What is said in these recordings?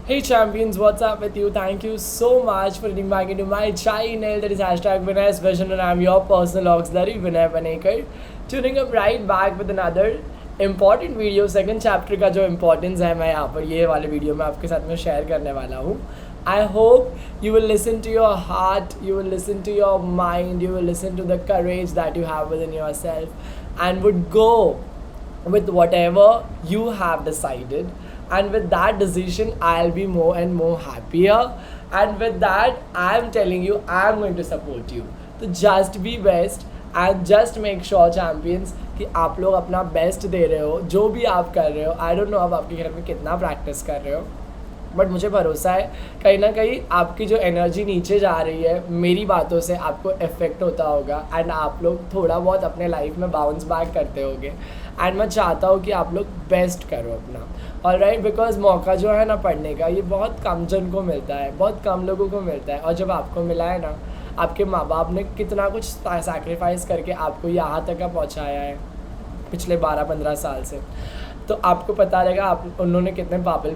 Hey champions, what's up with you? Thank you so much for tuning back into my channel. That is hashtag Vinay's Vision, and I'm your personal auxiliary Vinay Panekar. Tuning up right back with another important video. Second chapter का जो importance है मैं यहाँ पर ये वाले video में आपके साथ में शेयर करने वाला हूँ. I hope you will listen to your heart, you will listen to your mind, you will listen to the courage that you have within yourself, and would go with whatever you have decided. And with that decision I'll be more and more happier, and with that I'm telling you I'm going to support you. तो just be best and just make sure champions कि आप लोग अपना best दे रहे हो जो भी आप कर रहे हो. आई डोंट नो आप आपके घर में कितना प्रैक्टिस कर रहे हो, बट मुझे भरोसा है कहीं ना कहीं आपकी जो एनर्जी नीचे जा रही है मेरी बातों से आपको इफ़ेक्ट होता होगा, एंड आप लोग थोड़ा बहुत अपने लाइफ में बाउंस बैक करते होगे. एंड मैं चाहता हूँ कि आप लोग बेस्ट करो अपना, ऑलराइट, बिकॉज मौका जो है ना पढ़ने का ये बहुत कम जन को मिलता है, बहुत कम लोगों को मिलता है. और जब आपको मिला है ना, आपके माँ बाप ने कितना कुछ सैक्रिफाइस करके आपको यहाँ तक पहुँचाया है पिछले 12-15 साल से, तो आपको पता रहेगा आप उन्होंने कितने पापड़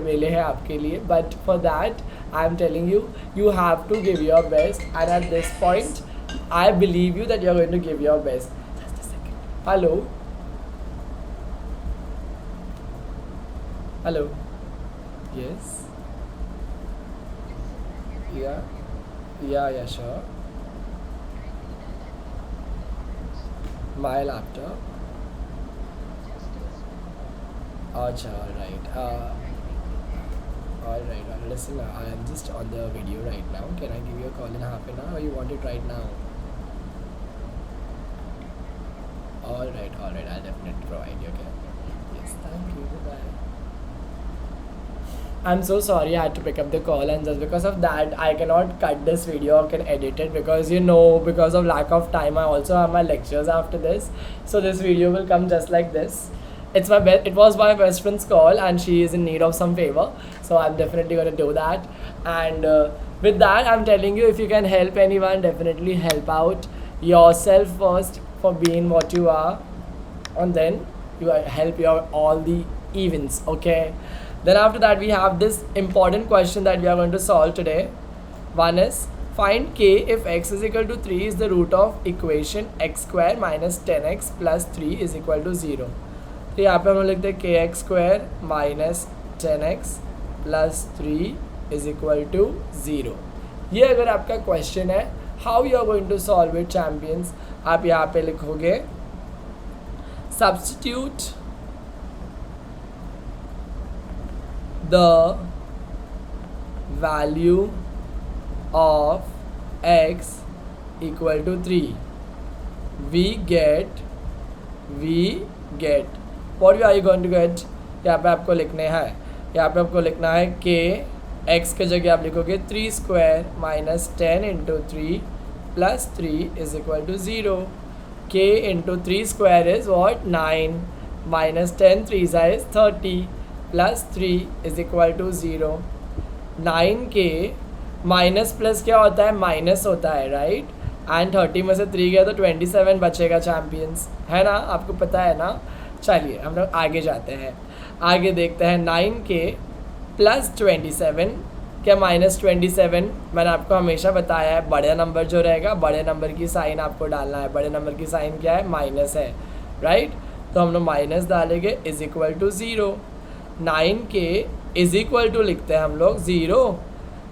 बेले हैं आपके लिए. But for that I am telling you, you have to give your best, and at this point I believe you that you are going to give your best. Hello hello, yes, ya sure, my laptop. Acha, all right. Listen, I am just on the video right now. Can I give you a call in half an hour, or you want it right now? All right. I'll definitely provide you. Okay. Yes. Thank you. Bye. I'm so sorry I had to pick up the call, and just because of that I cannot cut this video or can edit it, because because of lack of time I also have my lectures after this, so this video will come just like this. It was my best friend's call and she is in need of some favor, so I'm definitely going to do that. And with that I'm telling you, if you can help anyone, definitely help out yourself first for being what you are, and then you help all the events. Okay, then after that we have this important question that we are going to solve today. One is, find k if x is equal to 3 is the root of equation x square minus 10x plus 3 is equal to 0. तो यहाँ पे हम लिखते हैं के x square minus 10x plus 3 is equal to 0. ये अगर आपका क्वेश्चन है, how you are going to solve it champions, आप यहाँ पे लिखोगे substitute the value of x equal to 3. We get what are you going to get. यहाँ पे आपको लिखना है कि x के जगह आप लिखोगे 3 square minus 10 into 3 plus 3 is equal to 0. k into 3 square is what 9 minus 10 3 is 30 plus 3 is equal to 0. 9k minus plus क्या होता है, माइनस होता है, राइट. एंड 30 में से 3 गया तो 27 बचेगा चैम्पियंस, है ना, आपको पता है ना. चलिए हम लोग आगे जाते हैं, आगे देखते हैं. 9k प्लस 27 क्या माइनस 27, मैंने आपको हमेशा बताया है बड़े नंबर जो रहेगा बड़े नंबर की साइन आपको डालना है. बड़े नंबर की साइन क्या है, माइनस है, राइट. तो हम लोग माइनस डालेंगे is equal to 0. 9k is equal to लिखते हैं हम लोग 0,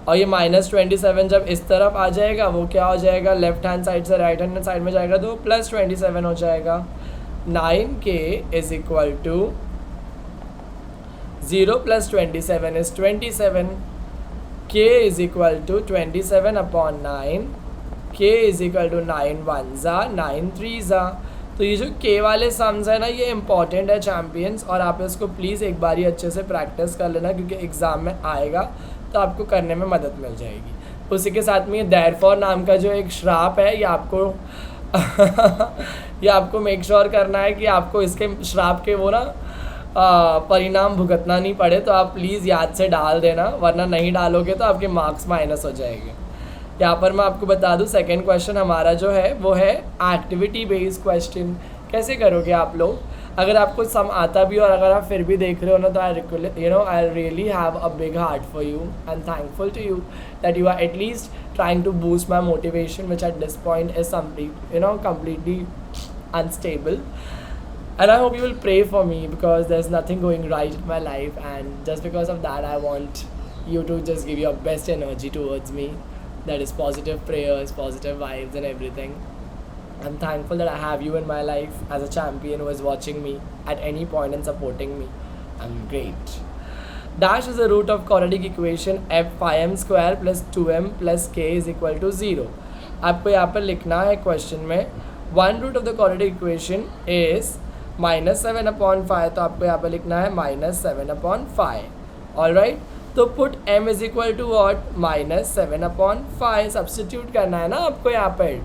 और ये माइनस 27 जब इस तरफ आ जाएगा वो क्या हो जाएगा, लेफ्ट हैंड साइड से राइट हैंड साइड में जाएगा तो प्लस 27 हो जाएगा. 9k is equal to 0 plus 27 is 27. k is equal to 27 upon 9. k is equal to 9 1s are 9 3s are. तो ये जो k वाले सम्स है ना, ये इंपॉर्टेंट है चैम्पियंस, और आप इसको प्लीज़ एक बार ही अच्छे से प्रैक्टिस कर लेना, क्योंकि एग्ज़ाम में आएगा तो आपको करने में मदद मिल जाएगी. उसी के साथ में ये देयरफॉर नाम का जो एक श्राप है, ये आपको ये आपको मेक श्योर करना है कि आपको इसके श्राप के वो ना परिणाम भुगतना नहीं पड़े. तो आप प्लीज़ याद से डाल देना, वरना नहीं डालोगे तो आपके मार्क्स माइनस हो जाएंगे. यहाँ पर मैं आपको बता दूँ, सेकंड क्वेश्चन हमारा जो है वो है एक्टिविटी बेस्ड क्वेश्चन. कैसे करोगे आप लोग, अगर आपको सम आता भी और अगर आप फिर भी देख रहे हो ना, तो I really have a big heart for you and thankful to you that you are at least trying to boost my motivation, which at this point is completely unstable. And I hope you will pray for me, because there's nothing going right in my life, and just because of that I want you to just give your best energy towards me. That is positive prayers, positive vibes and everything. I'm thankful that I have you in my life as a champion who is watching me at any point and supporting me. I'm great. Dash is the root of quadratic equation f 5m square plus 2m plus k is equal to 0. आपको यहाँ पर लिखना है question में, one root of the quadratic equation is -7/5, तो आपको यहाँ पर लिखना है -7/5. ऑलराइट, तो put m is equal to what, -7/5. Substitute करना है ना आपको यहाँ पर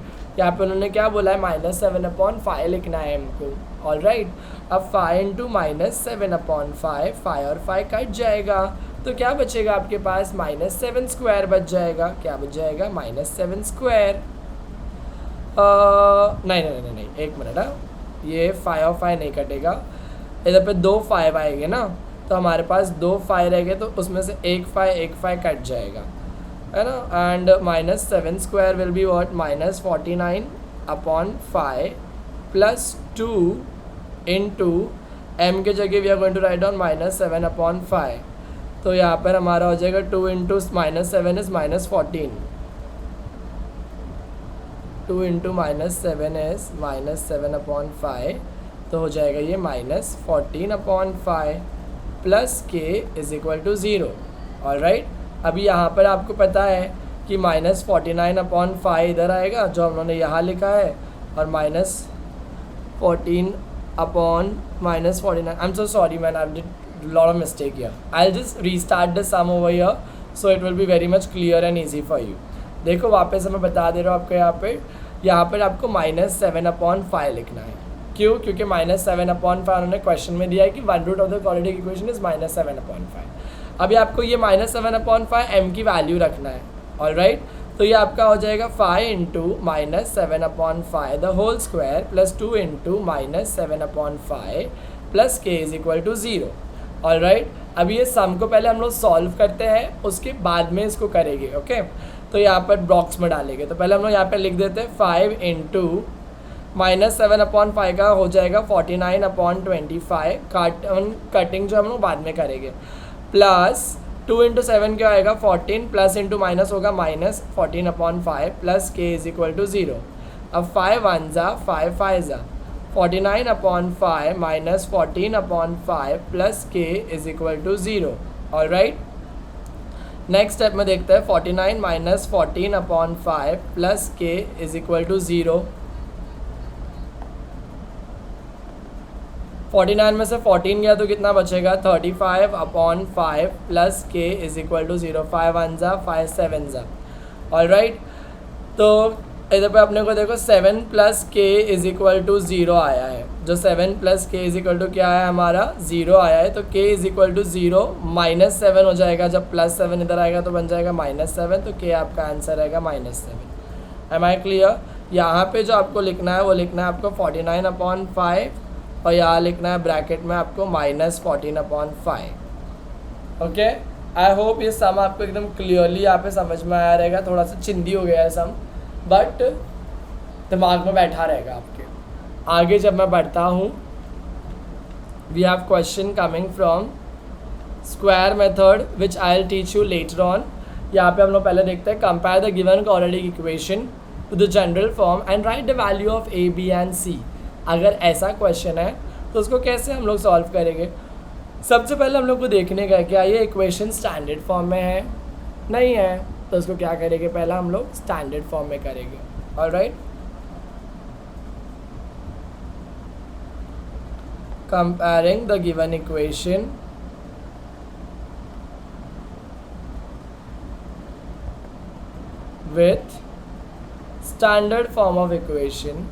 उन्होंने क्या बोला है, -7/5 लिखना है m को. ऑलराइट, अब 5 इंटू -7/5, 5 और 5 कट जाएगा, तो क्या बचेगा आपके पास, -7 स्क्वायर बच जाएगा. क्या बच जाएगा, -7 स्क्वायर. नहीं, एक मिनट. ये 5 और 5 नहीं कटेगा, इधर पे 2 5 आएंगे ना, तो हमारे पास 2 5 रहेंगे, तो उसमें से एक 5 कट जाएगा, है ना. And -7 square will be what, -49/5 plus 2 into m के जगह we are going to write down -7/5. तो यहाँ पर हमारा हो जाएगा 2 इंटू -7 इज -14. 2 इंटू -7 इज -7/5, तो हो जाएगा ये -14/5 plus k is equal to 0. Alright, अभी यहाँ पर आपको पता है कि -49/5 इधर आएगा जो हम लोगों ने यहाँ लिखा है, और -14 upon -49. I'm so sorry man, I did a lot of mistake here. I'll just restart the sum over here so it will be very much clear and easy for you. देखो वापस मैं बता दे रहा हूँ आपको, यहाँ पर आपको -7/5 लिखना है. क्यों? क्योंकि -7/5 उन्होंने क्वेश्चन में दिया है कि one root of the quadratic equation is -7/5. अभी आपको ये -7/5 m की वैल्यू रखना है. ऑलराइट, तो ये आपका हो जाएगा 5 into -7/5 the whole square plus 2 into -7/5 plus k is equal to 0. Alright, अभी ये सम को पहले हम लोग सॉल्व करते हैं, उसके बाद में इसको करेंगे. ओके, तो यहाँ पर बॉक्स में डालेंगे, तो पहले हम लोग यहाँ पर लिख देते हैं 5 इंटू -7/5 का हो जाएगा 49/25, कटिंग जो हम लोग बाद में करेंगे, प्लस 2 इंटू 7 क्या आएगा 14, प्लस इंटू माइनस होगा -14/5 plus k is equal to 0. अब 5 1 जा 5 5 जा 49/5 minus 14/5 plus k is equal to 0. Alright, next step में देखते हैं 49 minus 14/5 plus k is equal to 0. 49 में से 14 गया तो कितना बचेगा 35/5 plus k is equal to 0. 5 1 जा 5 7 जा. ऑलराइट, तो इधर पे अपने को देखो 7 plus k is equal to 0 आया है. जो 7 plus k is equal to क्या आया हमारा 0 आया है, तो k इज इक्वल टू 0 -7 हो जाएगा. जब +7 इधर आएगा तो बन जाएगा -7, तो k आपका आंसर रहेगा -7. Am I clear? यहाँ पे जो आपको लिखना है वो लिखना है आपको 49/5 और यहाँ लिखना है ब्रैकेट में आपको -14/5. ओके, आई होप ये सम आपको एकदम क्लियरली यहाँ पे समझ में आया रहेगा. थोड़ा सा चिंदी हो गया है सम, बट दिमाग में बैठा रहेगा आपके. आगे जब मैं बढ़ता हूँ, we have question coming from square method which I will teach you later on. यहाँ पे हम लोग पहले देखते हैं compare the given quadratic equation to the general form and write the value of a, b and c. अगर ऐसा question है तो उसको कैसे हम लोग सॉल्व करेंगे. सबसे पहले हम लोग को देखने का है क्या ये इक्वेशन स्टैंडर्ड फॉर्म में है, नहीं है, तो उसको क्या करेंगे पहला हम लोग स्टैंडर्ड फॉर्म में करेंगे. Alright, comparing the given equation with standard form of equation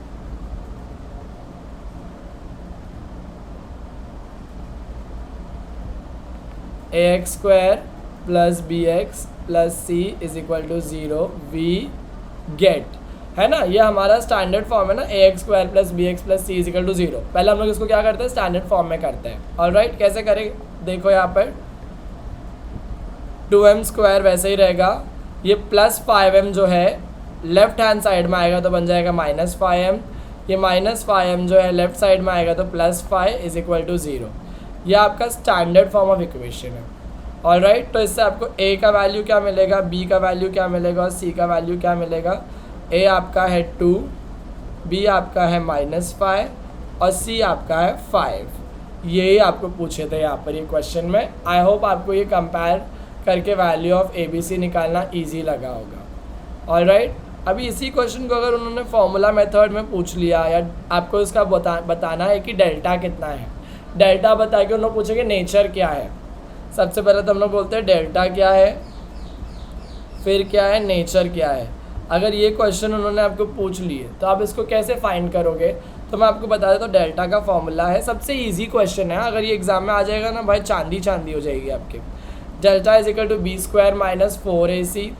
ax square plus bx plus c is equal to 0, we get है ना, ये हमारा स्टैंडर्ड फॉर्म है ना, a x square plus b x plus c is equal to 0। पहले हम लोग इसको क्या करते हैं, स्टैंडर्ड फॉर्म में करते हैं। ऑलराइट, कैसे करें देखो, यहाँ पर 2m स्क्वायर वैसे ही रहेगा, ये प्लस 5m जो है लेफ्ट हैंड साइड में आएगा तो बन जाएगा माइनस 5m, ये माइनस 5m जो है लेफ्ट साइड में आएगा तो प्लस 5 इज इक्वल टू 0। ये आपका स्टैंडर्ड फॉर्म ऑफ इक्वेशन है। ऑलराइट, तो इससे आपको a का वैल्यू क्या मिलेगा, b का वैल्यू क्या मिलेगा और c का वैल्यू क्या मिलेगा। a आपका है 2, b आपका है -5 और c आपका है 5। यही आपको पूछे थे यहाँ पर ये क्वेश्चन में। आई होप आपको ये कंपेयर करके वैल्यू ऑफ ABC निकालना ईजी लगा होगा। ऑलराइट, अभी इसी क्वेश्चन को अगर उन्होंने फॉर्मूला मेथड में पूछ लिया या आपको इसका बताना है कि डेल्टा कितना है, डेल्टा बता के उन्होंने पूछेंगे नेचर क्या है। सबसे पहले तो हम लोग बोलते हैं डेल्टा क्या है, फिर क्या है, नेचर क्या है। अगर ये क्वेश्चन उन्होंने आपको पूछ लिए तो आप इसको कैसे फाइंड करोगे, तो मैं आपको बता देता हूँ। डेल्टा का फॉर्मूला है, सबसे ईजी क्वेश्चन है, अगर ये एग्जाम में आ जाएगा ना भाई, चांदी चांदी हो जाएगी आपकी। Delta is equal to B square minus 4ac।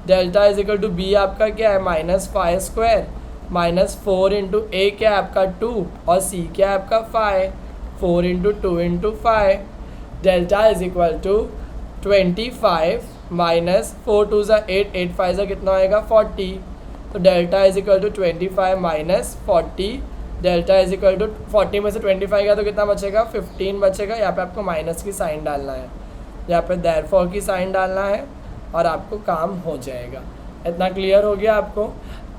Delta is equal to B आपका क्या है, -5 स्क्वायर माइनस 4 इंटू ए क्या है आपका 2 और सी क्या है आपका 5, 4 into 2 into 5। Delta is equal to 25 minus 4 2 ज़ा 8, 8 5 ज़ा कितना आएगा 40। तो delta is equal to 25 minus 40। Delta is equal to 40 में से 25 गया तो कितना बचेगा, 15 बचेगा। यहाँ पे आपको माइनस की साइन डालना है, यहाँ पे देयरफॉर की साइन डालना है और आपको काम हो जाएगा। इतना क्लियर हो गया आपको।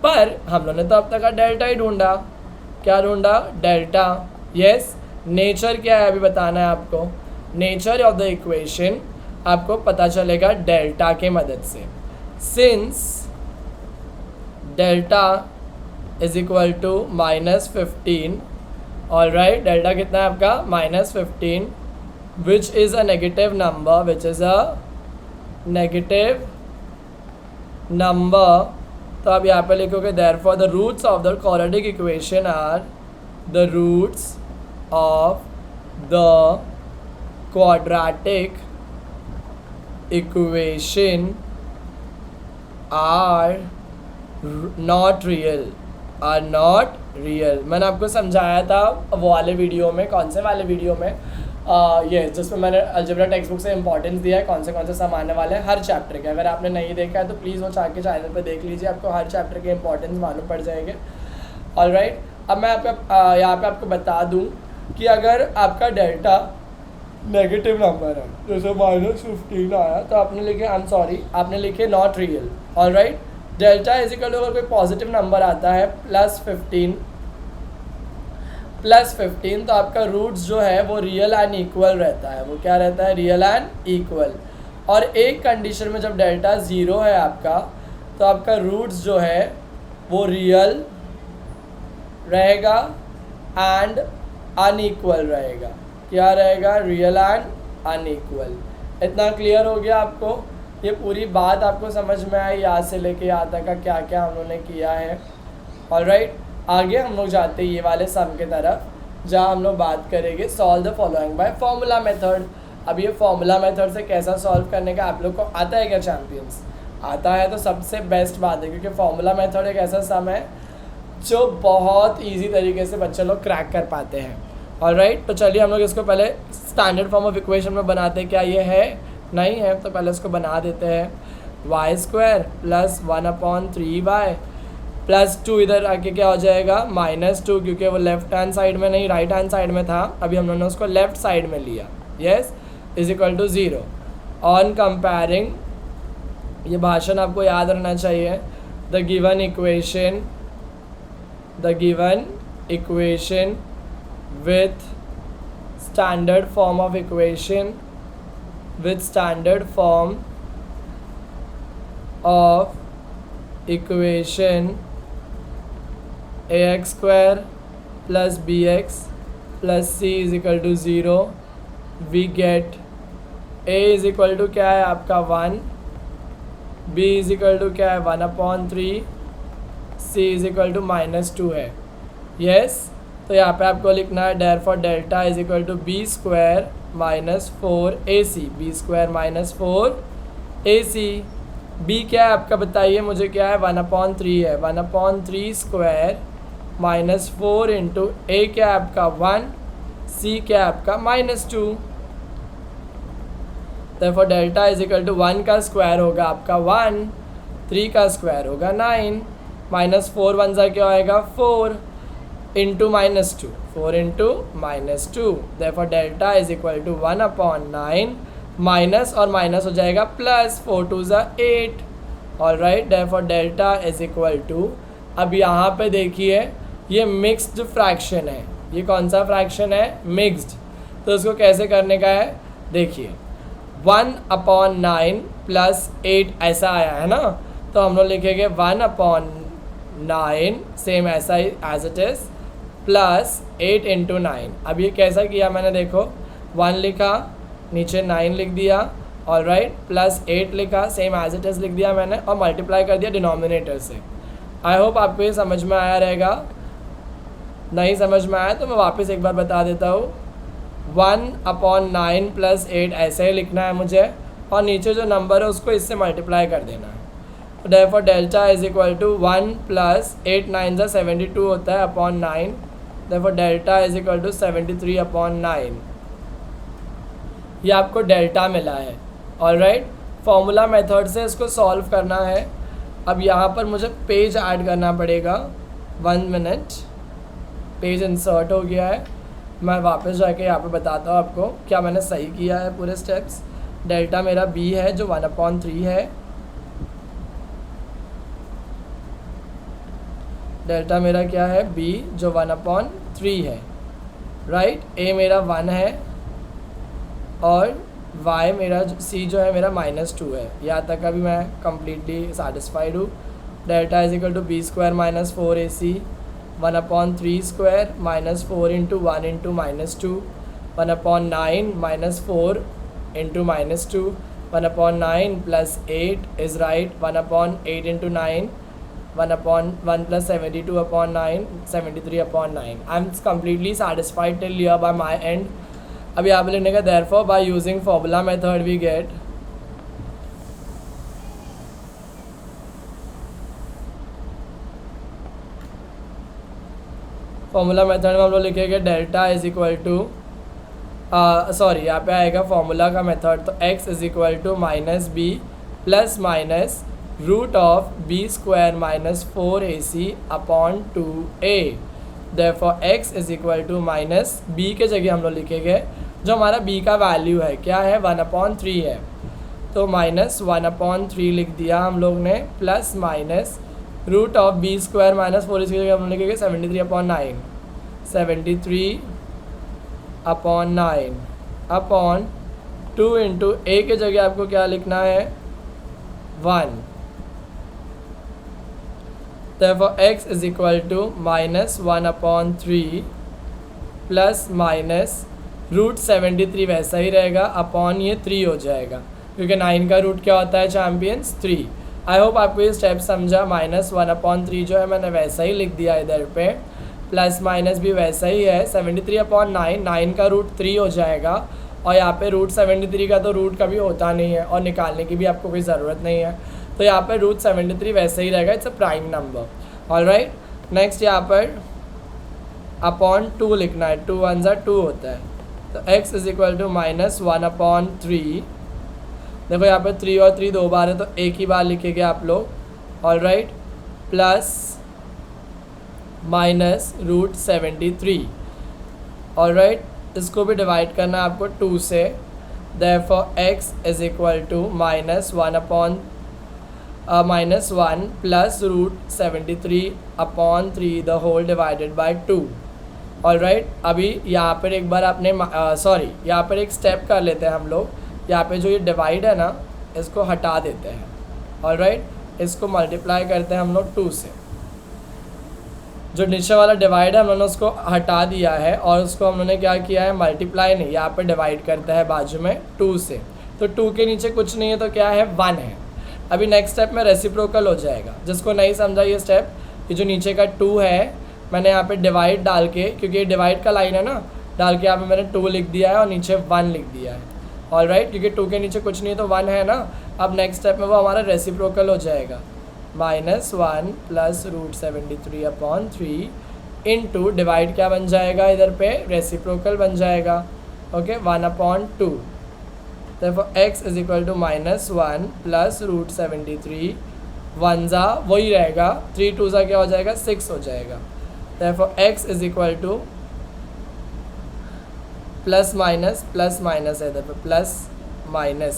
पर हम लोगों ने तो अब तक का डेल्टा ही ढूंढा, क्या ढूंढा, डेल्टा। यस, नेचर क्या है अभी बताना है आपको। नेचर ऑफ द इक्वेशन आपको पता चलेगा डेल्टा के मदद से। Since delta is equal to -15, alright, delta कितना है आपका -15, which is a negative number, which is a negative number. तो आप यहाँ पे लिखोगे therefore the roots of the quadratic equation are, the roots of the quadratic equation are not real, are not real. मैंने आपको समझाया था वो वाले वीडियो में, कौन से वाले वीडियो में, ये जिसमें मैंने अलजेब्रा टेक्स्ट बुक से इंपॉर्टेंस दिया है, कौन से सम आने वाले हैं हर चैप्टर के। अगर आपने नहीं देखा है तो प्लीज़ वो जाके चैनल पे देख लीजिए, आपको हर चैप्टर के इंपॉर्टेंस मालूम पड़ जाएंगे। ऑलराइट, अब मैं यहाँ पे आपको बता दूँ कि अगर आपका डेल्टा नेगेटिव नंबर है, जैसे -15 आया तो आपने लिखे, आई एम सॉरी, आपने लिखे not real. Alright, delta is equal to अगर कोई पॉजिटिव नंबर आता है +15 तो आपका रूट्स जो है वो रियल एंड इक्वल रहता है। वो क्या रहता है, रियल एंड इक्वल। और एक कंडीशन में जब डेल्टा 0 है आपका, तो आपका रूट्स जो है वो रियल रहेगा एंड अनइक्वल रहेगा। क्या रहेगा, रियल एंड अनइक्वल। इतना क्लियर हो गया आपको, ये पूरी बात आपको समझ में आई, यहाँ से लेके यहाँ तक का क्या क्या हम लोगों ने किया है। ऑलराइट, आगे हम लोग जाते हैं ये वाले सम के तरफ, जहाँ हम लोग बात करेंगे solve the following by formula method. अब ये फॉर्मूला मेथड से कैसा सॉल्व करने का आप लोग को आता है क्या चैम्पियंस? आता है तो सबसे बेस्ट बात है, क्योंकि फॉर्मूला मेथड एक ऐसा सम है जो बहुत ईजी तरीके से बच्चे लोग क्रैक कर पाते हैं। ऑलराइट, तो चलिए हम लोग इसको पहले स्टैंडर्ड फॉर्म ऑफ इक्वेशन में बनाते हैं। क्या ये है, नहीं है, तो पहले इसको बना देते हैं। y² + 1/3y +2 इधर आके क्या हो जाएगा, -2, क्योंकि वो लेफ्ट हैंड साइड में नहीं राइट हैंड साइड में था, अभी हम लोगों ने उसको लेफ्ट साइड में लिया। Yes, is equal to 0। On comparing, ये भाषण आपको याद रहना चाहिए, the given equation with standard form of equation, with standard form of equation ax² plus bx plus c is equal to 0, we get a is equal to क्या है आपका 1, b is equal to क्या है 1/3, c is equal to -2 है। yes, तो यहाँ पे आपको लिखना है therefore delta is equal to b² - 4ac, b² - 4ac। B क्या है आपका बताइए मुझे, क्या है 1/3 है, 1/3 स्क्वायर माइनस 4 इंटू ए क्या है आपका 1, सी क्या है आपका -2। therefore delta is equal to 1 का स्क्वायर होगा आपका 1, 3 का स्क्वायर होगा 9, -4 1 सा क्या होएगा 4 into -2, 4 into -2। therefore delta is equal to 1/9 minus और माइनस हो जाएगा प्लस, 4 2 ज़ा 8। All right, therefore delta is equal to, अब यहाँ पे देखिए ये मिक्स्ड फ्रैक्शन है, ये कौन सा फ्रैक्शन है, मिक्स्ड। तो उसको कैसे करने का है देखिए, 1/9 प्लस 8 ऐसा आया है ना, तो हम लोग लिखेंगे 1/9 सेम ऐसा ही as it is plus 8 into 9। अब ये कैसा किया मैंने, देखो 1 लिखा, नीचे 9 लिख दिया, ऑल राइट, प्लस 8 लिखा, सेम एज इट इज़ लिख दिया मैंने, और मल्टीप्लाई कर दिया डिनोमिनेटर से। आई होप आपको ये समझ में आया रहेगा। नहीं समझ में आया तो मैं वापस एक बार बता देता हूँ, 1/9 प्लस 8 ऐसे ही लिखना है मुझे, और नीचे जो नंबर है उसको इससे मल्टीप्लाई कर देना है। तो therefore delta is equal to 1 plus 8 9 ज़ा 72 होता है upon 9। therefore delta is equal to 73/9। ये आपको डेल्टा मिला है। ऑल राइट, फॉर्मूला मेथड से इसको सॉल्व करना है। अब यहाँ पर मुझे पेज ऐड करना पड़ेगा, 1 मिनट, पेज इंसर्ट हो गया है। मैं वापस जाके यहाँ पे बताता हूँ आपको क्या मैंने सही किया है पूरे स्टेप्स। डेल्टा मेरा बी है जो 1/3 है, डेल्टा मेरा क्या है बी जो 1/3 है, राइट। ए मेरा 1 है और y मेरा c जो है मेरा -2 है। यहाँ तक अभी मैं कम्प्लीटली सेटिस्फाइड हूँ। Delta is equal to B square minus 4ac 1/3 square -4 into 1 into -2 1/9 -4 into -2 1/9 plus 8 is right 1/8 into 9 1/1 plus 72/9 73/9। I am completely satisfied till here by my end. अब यहाँ पे लिखने का therefore by using formula method we get formula method में हम लोग लिखेंगे delta is equal to sorry यहाँ पे आएगा फॉर्मूला का मेथड, तो x is equal to minus B plus minus root of B square minus 4ac upon 2a। Therefore x is equal to minus B के जगह हम लोग लिखेंगे जो हमारा b का वैल्यू है, क्या है 1/3 है, तो -1/3 लिख दिया हम लोग ने, plus minus root of B square minus 4 इसकी जगह हम लोग लिखेंगे 73/9 73/9 अपॉन 2 इंटू ए के जगह आपको क्या लिखना है 1। therefore x is equal to -1/3 plus minus root 73 वैसा ही रहेगा अपॉन ये 3 हो जाएगा, क्योंकि 9 का रूट क्या होता है चैम्पियंस 3। आई होप आपको ये स्टेप समझा। -1/3 जो है मैंने वैसा ही लिख दिया इधर पे, प्लस माइनस भी वैसा ही है 73/9, 9 का रूट 3 हो जाएगा, और यहाँ पे रूट 73 का तो रूट कभी होता नहीं है और निकालने की भी आपको कोई ज़रूरत नहीं है, तो यहाँ पर रूट 73 वैसे ही रहेगा, it's a prime number. All right, next यहाँ पर अपॉन 2 लिखना है, 2 1 ज़ा 2 होता है, तो x इज इक्वल टू -1/3। देखो यहाँ पे 3 और 3 दो बार है तो एक ही बार लिखेंगे आप लोग, all right, plus minus root 73, all right, इसको भी डिवाइड करना है आपको 2 से। Therefore x is equal to -1 plus root 73/3 the whole divided by 2। All right, अभी यहाँ पर एक बार आपने सॉरी यहाँ पर एक स्टेप कर लेते हैं हम लोग। यहाँ पे जो ये डिवाइड है ना इसको हटा देते हैं, ऑल राइट, इसको मल्टीप्लाई करते हैं हम लोग 2 से। जो नीचे वाला डिवाइड है हम लोगों ने उसको हटा दिया है और उसको हम लोगों ने क्या किया है मल्टीप्लाई नहीं, यहाँ पे डिवाइड करता है बाजू में 2 से, तो 2 के नीचे कुछ नहीं है तो क्या है 1 है। अभी नेक्स्ट स्टेप में रेसिप्रोकल हो जाएगा। जिसको नहीं समझा ये स्टेप, ये जो नीचे का 2 है मैंने यहाँ पे डिवाइड डाल के, क्योंकि ये डिवाइड का लाइन है ना, डाल के यहाँ पे मैंने 2 लिख दिया है और नीचे 1 लिख दिया है। ऑल राइट, क्योंकि 2 के नीचे कुछ नहीं तो 1 है ना. अब नेक्स्ट स्टेप में वो हमारा रेसिप्रोकल हो जाएगा, -1 प्लस √73/3 इंटू डिवाइड क्या बन जाएगा इधर पे, रेसिप्रोकल बन जाएगा. Okay, 1/2. therefore x is equal to -1 plus √73, 1 ज़ा वही रहेगा, 3 2 ज़ा क्या हो जाएगा, 6 हो जाएगा. therefore x is equal to plus minus है इधर पे, प्लस माइनस,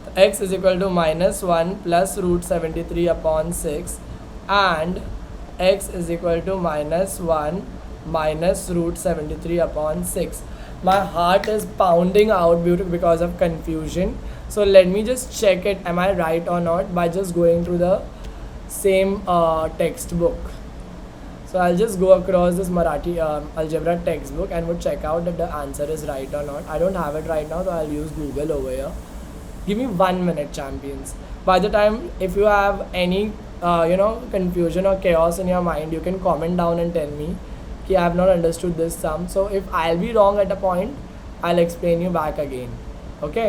तो x is equal to -1 plus √73/6 and x is equal to -1 minus √73/6. My heart is pounding out because of confusion. So let me just check it, am I right or not, by just going through the same textbook. So I'll just go across this Marathi algebra textbook and would check out that the answer is right or not. I don't have it right now, so I'll use Google over here. Give me 1 minute, champions. By the time, if you have any confusion or chaos in your mind, you can comment down and tell me कि I have not understood this sum. So if I'll be wrong at a point, I'll explain you back again. Okay,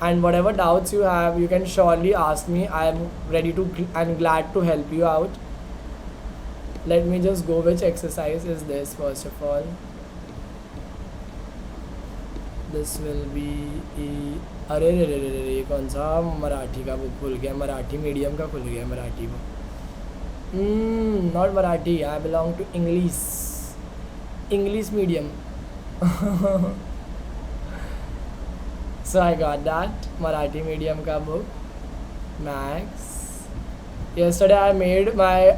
and whatever doubts you have, you can surely ask me. I am ready to and glad to help you out. Let me just go, which exercise is this first of all. This will be अरे ये कौन सा मराठी का book खुल गया, Marathi medium का खुल गया, Marathi book. Not Marathi, I belong to English medium. So I got that Marathi medium ka book, Max. Yesterday I made my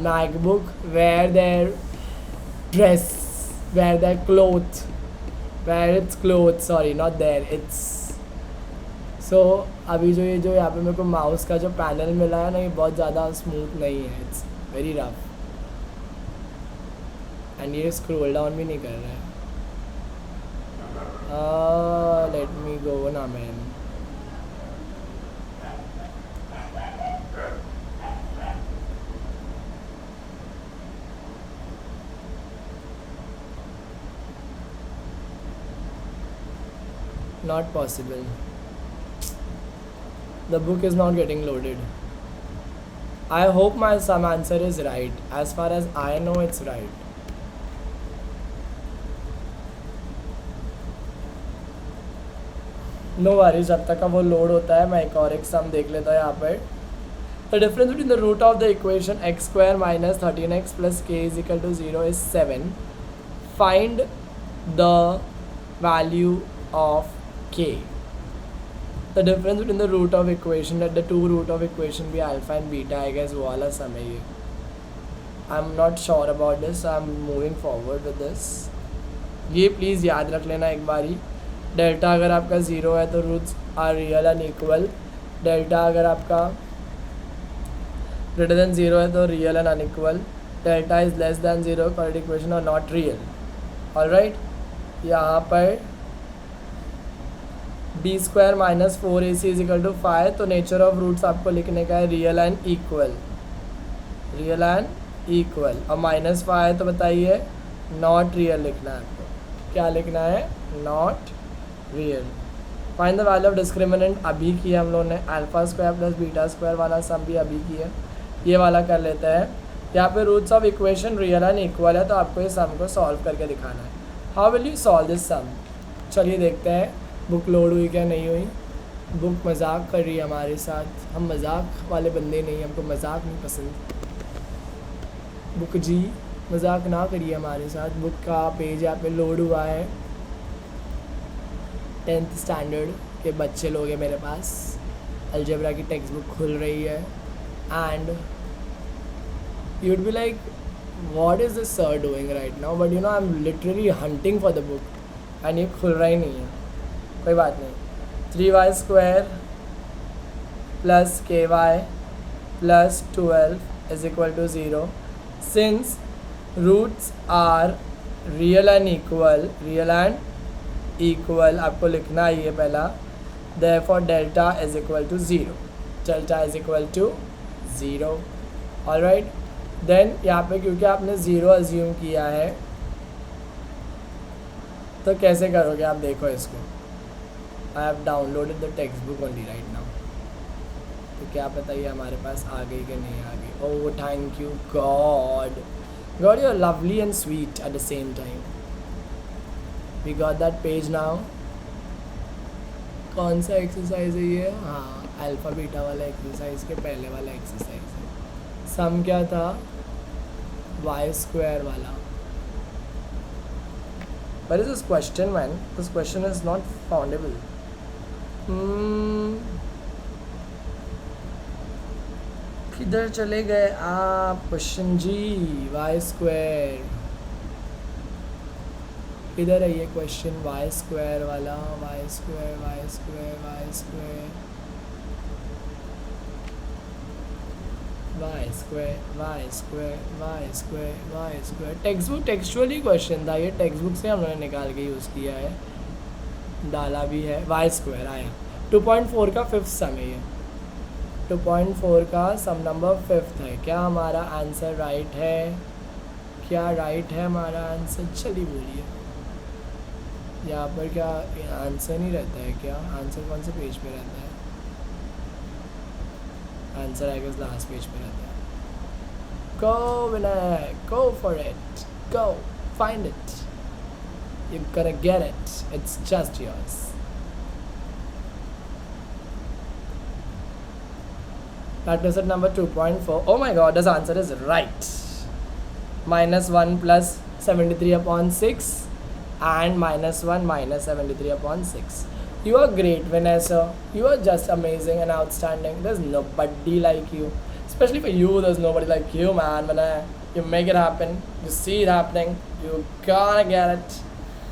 MacBook wear their dress, wear their clothes, wear its clothes, sorry, not there, it's so अभी जो यहाँ पे मेरे को mouse का जो panel मिला है ना, ये बहुत ज़्यादा स्मूथ नहीं है, इट्स वेरी रफ एंड ये स्क्रॉल डाउन भी नहीं कर रहा है. लेट मी गो ना man. Not possible. The book is not getting loaded. I hope my sum answer is right. As far as I know, it's right. No worries, जब तक का वो लोड होता है मैं एक सम देख लेता हूँ यहाँ पर. The difference between the root of the equation x² minus 13x plus k is equal to 0 is 7. Find the value of k. The difference between the root of equation, that the two root of equation be alpha and beta, I guess वो वाला सम है ये. I'm not sure about this, so I'm moving forward with this. ये please याद रख लेना एक बारी. डेल्टा अगर आपका 0 है तो roots are real and equal. Delta अगर आपका ग्रेटर देन 0 है तो real and unequal. Delta is less than 0, correct equation और नॉट रियल. ऑलराइट, यहाँ पर b² minus 4ac is equal to 5. तो नेचर ऑफ रूट्स आपको लिखने का है real and equal, real and equal. और -5 है तो बताइए नॉट रियल लिखना है आपको. क्या लिखना है? Not real. Find the value of discriminant अभी किया हम लोगों ने. α² प्लस β² वाला सम भी अभी किया. ये वाला कर लेते हैं. यहाँ पे roots of equation real and equal है, तो आपको इस सम को सॉल्व करके दिखाना है. How will you solve this sum? चलिए देखते हैं बुक लोड हुई क्या नहीं हुई. बुक मजाक कर रही है हमारे साथ. हम मजाक वाले बंदे नहीं, हमको मजाक नहीं पसंद. बुक जी मजाक ना करिए हमारे साथ. बुक का पेज यहाँ पे लोड हुआ है. 10th स्टैंडर्ड के बच्चे लोग हैं मेरे पास. अलजेब्रा की टेक्स्ट बुक खुल रही है and you would be like what is this sir doing right now, but you know I am literally hunting for the book and ये खुल रहा ही नहीं है. कोई बात नहीं. 3y² plus ky plus 12 is equal to 0. Since roots are real and equal, आपको लिखना है ये पहला. Therefore delta is equal to 0. Delta is equal to 0. Alright, then यहाँ पे क्योंकि आपने 0 अज्यूम किया है तो कैसे करोगे आप देखो इसको. I have downloaded the text book only right now. तो क्या पता ये हमारे पास आ गई कि नहीं आ गई. Oh thank you God. God you are lovely and sweet at the same time. We got that page now. कौन सा एक्सरसाइज है ये? हाँ, अल्फ़ा बीटा वाला एक्सरसाइज के पहले वाला एक्सरसाइज है. सम क्या था? वाई स्क्वायर वाला. What is this question, man? This question is not foundable. किधर चले गए आप क्वेश्चन जी? वाई स्क्वायर किधर है ये क्वेश्चन? वाई स्क्वायर वाला. Y square Y square Y square Y square Y square Y square Y square. Text book textually question था ये. टेक्स्ट बुक से हम लोगों ने निकाल के यूज़ किया है, डाला भी है. वाई स्क्वायर आया. 2.4 का फिफ्थ सम है ये. 2.4 का सम नंबर फिफ्थ है. क्या हमारा आंसर राइट है? क्या राइट है हमारा आंसर? चलिए बोलिए. यहाँ पर क्या आंसर नहीं रहता है क्या? आंसर कौन से पेज पे रहता है? Answer I guess last page पे रहता है. Go Vinay, go for it. Go find it. You're gonna get it. It's just yours. Practice at number 2.4. Oh my god, this answer is right. -1 plus 73 upon 6 and -1 minus 73 upon 6. You are great, Vanessa. You are just amazing and outstanding. There's nobody like you. Especially for you, there's nobody like you, man. When you make it happen, you see it happening, you gonna get it.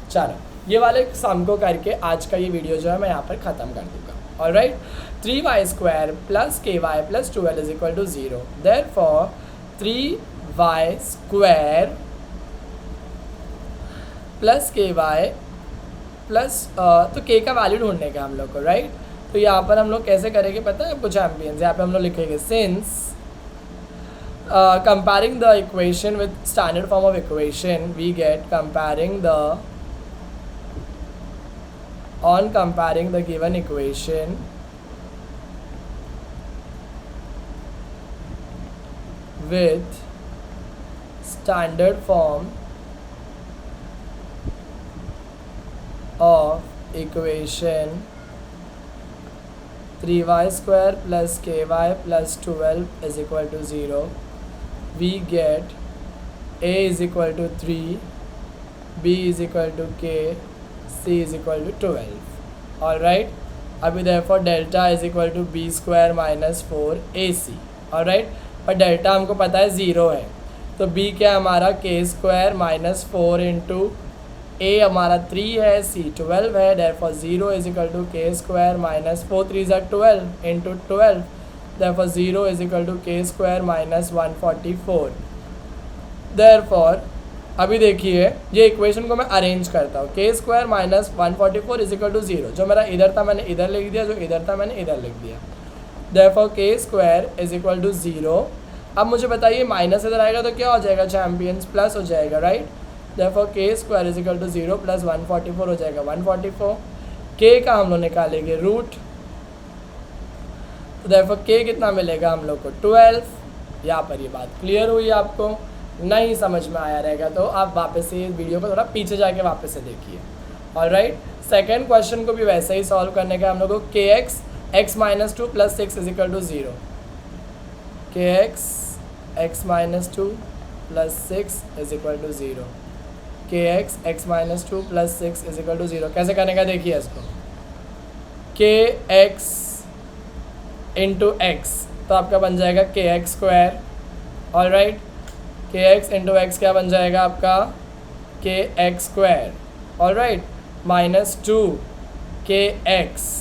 चलो, ये वाले सम को करके आज का ये video जो है मैं यहाँ पर ख़त्म कर दूँगा. Alright? 3y square plus ky plus 2l is equal to 0. Therefore, 3y square plus ky plus तो k का वैल्यू ढूंढने का हम लोग को, राइट. तो यहाँ पर हम लोग कैसे करेंगे पता है आपको चैम्पियंस? यहाँ पे हम लोग लिखेंगे since comparing the equation with standard form of equation we get comparing the given equation with standard form of equation 3y square plus ky plus 12 is equal to 0, we get a is equal to 3, b is equal to k, c is equal to 12. Alright, अभी therefore delta is equal to b square minus 4ac. Alright, पर delta हमको पता है 0 है, तो b क्या हमारा k square minus 4 into a हमारा 3 है, c 12 है. therefore 0 is equal to k square minus 4 3 12 into 12. therefore 0 is equal to k square minus 144. therefore अभी देखिए ये इक्वेशन को मैं अरेंज करता हूँ. k square minus 144 is equal to 0. जो मेरा इधर था मैंने इधर लिख दिया, जो इधर था मैंने इधर लिख दिया. therefore k square is equal to 0. अब मुझे बताइए माइनस इधर आएगा तो क्या हो जाएगा चैम्पियंस? प्लस हो जाएगा, right. therefore k square is equal to 0 plus 144 हो जाएगा 144. k का हम लोग निकालेंगे रूट, तो therefore k कितना मिलेगा हम लोग को? 12. यहाँ पर ये बात क्लियर हुई? आपको नहीं समझ में आया रहेगा तो आप वापस से इस वीडियो को थोड़ा पीछे जाके वापस से देखिए. ऑलराइट, सेकेंड क्वेश्चन को भी वैसे ही सॉल्व करने का हम लोग को kx x minus 2 plus 6 is equal to 0. kx x minus 2 plus 6 is equal to 0. kx x minus 2 plus 6 is equal to 0. कैसे करने का देखिए इसको. kx इंटू एक्स तो आपका बन जाएगा kx square. Alright, kx into x क्या बन जाएगा आपका? kx square. Alright, minus 2 kx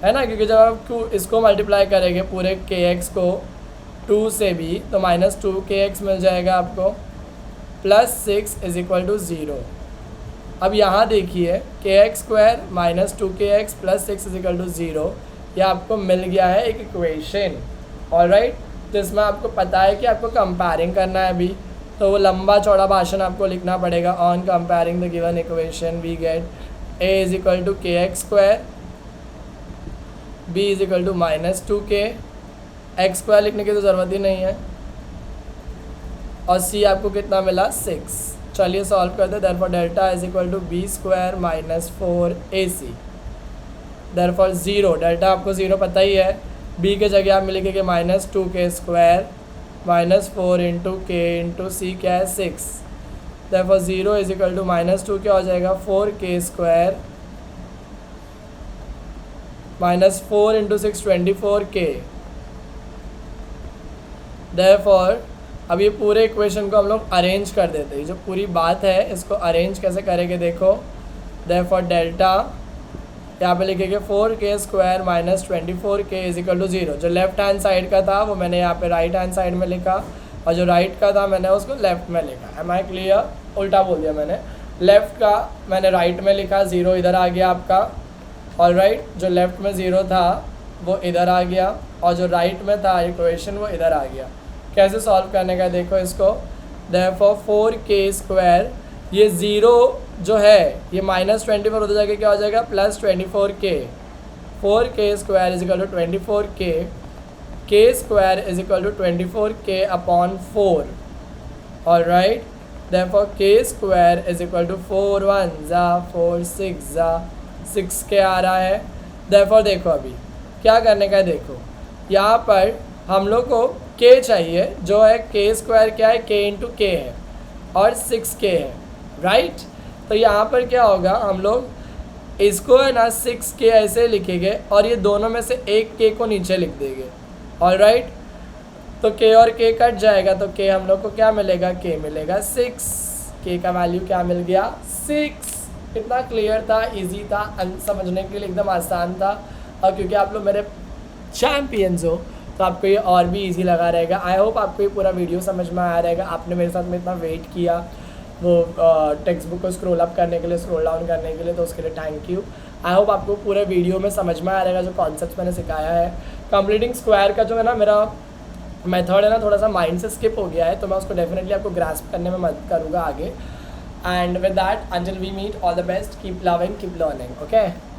है ना, क्योंकि जब आप इसको मल्टीप्लाई करेंगे पूरे kx को 2 से भी तो माइनस 2 kx मिल जाएगा आपको, प्लस 6 इज इक्वल टू 0. अब यहाँ देखिए kx square minus 2kx plus 6 is equal to 0. यह आपको मिल गया है एक इक्वेशन. ऑलराइट, तो इसमें आपको पता है कि आपको कंपेयरिंग करना है अभी, तो वो लंबा चौड़ा भाषण आपको लिखना पड़ेगा. On comparing the given equation we get a is equal to kx square b is equal to -2k, x square लिखने की तो ज़रूरत ही नहीं है, और c आपको कितना मिला 6। चलिए सॉल्व करते हैं। Therefore delta is equal to b square -4ac, therefore 0, delta आपको 0 पता ही है, b के जगह आप लिखेंगे -2k square -4 into k into C क्या है 6, देयरफॉर 0 इज इक्वल टू -2 क्या हो जाएगा 4k square -4 into 6 24k। Therefore अब ये पूरे इक्वेशन को हम लोग अरेंज कर देते हैं। जो पूरी बात है इसको अरेंज कैसे करेंगे देखो। देयरफॉर डेल्टा यहाँ पे लिखेंगे 4k square -24k is equal to 0। जो लेफ्ट हैंड साइड का था वो मैंने यहाँ पे राइट हैंड साइड में लिखा, और जो राइट का था मैंने उसको लेफ्ट में लिखा। Am I clear? उल्टा बोल दिया मैंने, लेफ़्ट का मैंने राइट में लिखा, 0 इधर आ गया आपका। और राइट जो लेफ़्ट में 0 था वो इधर आ गया, और जो राइट में था इक्वेशन वो इधर आ गया। कैसे सॉल्व करने का देखो इसको। देयरफॉर 4k स्क्वायर, ये 0 जो है ये -24 होता जाएगा, क्या हो जाएगा +24k। 4k square is equal to 24k, k square is equal to 24k upon 4। और right therefore k square is equal to 4 1 जा 4 6 जा 6k आ रहा है। देयरफॉर देखो अभी क्या करने का है देखो, यहाँ पर हम लोग को k चाहिए, जो है k स्क्वायर क्या है k इंटू k है, और 6k है राइट। तो यहाँ पर क्या होगा, हम लोग इसको है ना 6k ऐसे लिखेंगे, और ये दोनों में से एक k को नीचे लिख देंगे। ऑल राइट, तो k और k कट जाएगा, तो k हम लोग को क्या मिलेगा, k मिलेगा 6। k का वैल्यू क्या मिल गया 6। इतना क्लियर था, इजी था, समझने के लिए एकदम आसान था। और क्योंकि आप लोग मेरे चैम्पियंस हो तो आपको ये और भी इजी लगा रहेगा। आई होप आपको ये पूरा वीडियो समझ में आया रहेगा। आपने मेरे साथ में इतना वेट किया वो टेक्स्ट बुक को स्क्रॉल अप करने के लिए, स्क्रॉल डाउन करने के लिए, तो उसके लिए थैंक यू। आई होप आपको पूरे वीडियो में समझ में आ रहेगा जो कॉन्सेप्ट मैंने सिखाया है। कंप्लीटिंग स्क्वायर का जो है ना मेरा मेथड है ना, थोड़ा सा माइंड से स्किप हो गया है, तो मैं उसको डेफिनेटली आपको ग्रास्प करने में मदद करूँगा आगे। And with that until we meet, all the best, keep loving, keep learning, okay.